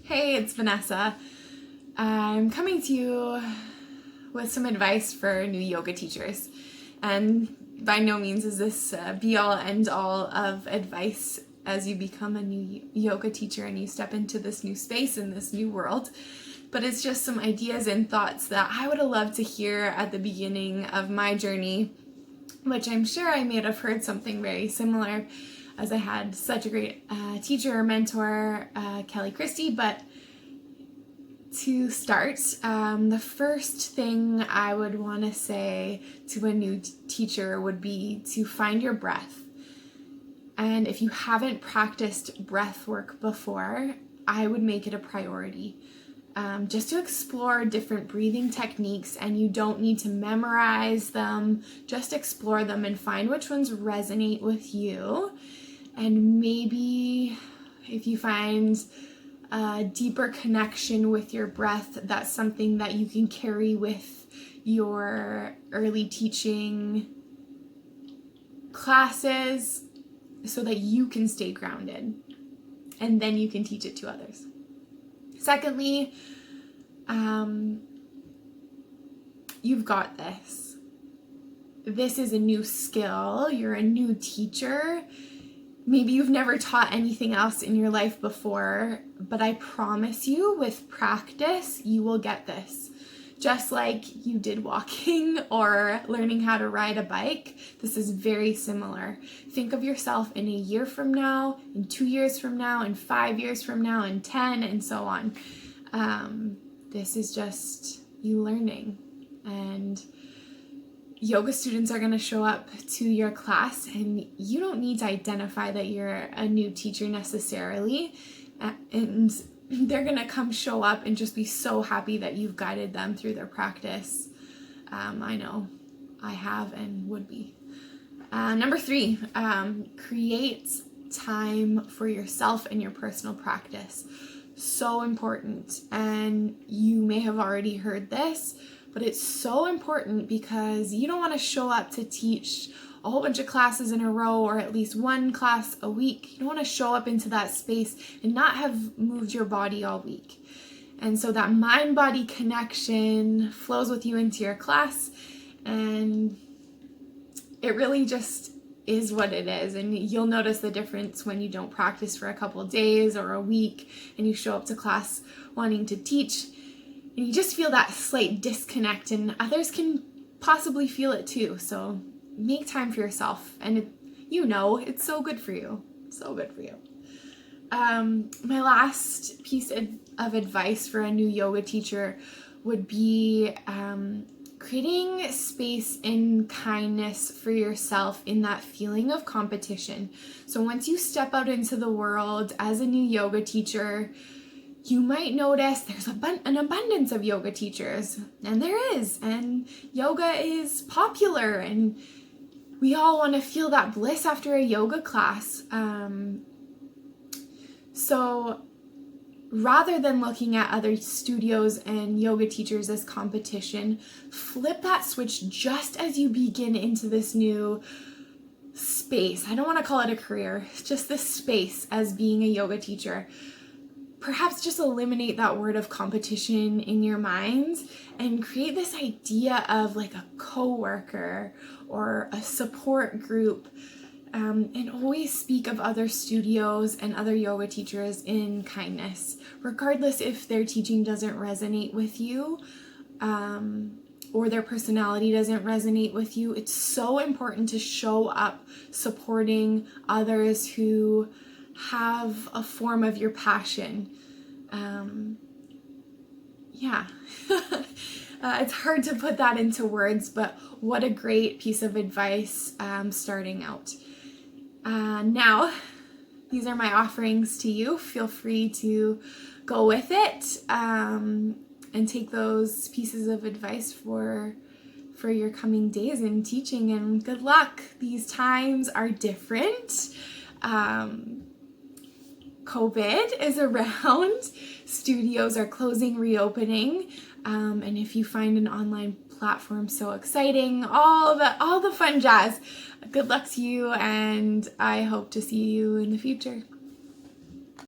Hey, it's Vanessa. I'm coming to you with some advice for new yoga teachers. And by no means is this be all end all of advice as you become a new yoga teacher and you step into this new space in this new world. But it's just some ideas and thoughts that I would have loved to hear at the beginning of my journey, which I'm sure I may have heard something very similar, as I had such a great teacher or mentor, Kelly Christie. But to start, the first thing I would want to say to a new teacher would be to find your breath. And if you haven't practiced breath work before, I would make it a priority. Just to explore different breathing techniques, and you don't need to memorize them, just explore them and find which ones resonate with you. And maybe if you find a deeper connection with your breath, that's something that you can carry with your early teaching classes so that you can stay grounded, and then you can teach it to others. Secondly, you've got this. This is a new skill. You're a new teacher. Maybe you've never taught anything else in your life before, but I promise you, with practice, you will get this. Just like you did walking or learning how to ride a bike, this is very similar. Think of yourself in a year from now, in 2 years from now, in 5 years from now, in 10, and so on. This is just you learning. And yoga students are going to show up to your class, and you don't need to identify that you're a new teacher necessarily. And they're going to come show up and just be so happy that you've guided them through their practice. I know I have and would be. Number 3, create time for yourself and your personal practice. So important. And you may have already heard this, but it's so important because you don't want to show up to teach a whole bunch of classes in a row, or at least one class a week. You don't want to show up into that space and not have moved your body all week. And so that mind-body connection flows with you into your class, and it really just is what it is. And you'll notice the difference when you don't practice for a couple of days or a week and you show up to class wanting to teach, and you just feel that slight disconnect, and others can possibly feel it too. So make time for yourself, and it's so good for you. So good for you. My last piece of advice for a new yoga teacher would be creating space and kindness for yourself in that feeling of competition. So once you step out into the world as a new yoga teacher, you might notice there's an abundance of yoga teachers, and there is, and yoga is popular, and we all want to feel that bliss after a yoga class. So rather than looking at other studios and yoga teachers as competition, flip that switch just as you begin into this new space. I don't want to call it a career, just this space as being a yoga teacher. Perhaps just eliminate that word of competition in your mind and create this idea of like a coworker or a support group, and always speak of other studios and other yoga teachers in kindness, regardless if their teaching doesn't resonate with you, or their personality doesn't resonate with you. It's so important to show up supporting others who have a form of your passion. It's hard to put that into words, but what a great piece of advice starting out. Now, these are my offerings to you. Feel free to go with it and take those pieces of advice for your coming days in teaching, and good luck. These times are different. COVID is around, studios are closing, reopening, and if you find an online platform so exciting, all the fun jazz, good luck to you, and I hope to see you in the future.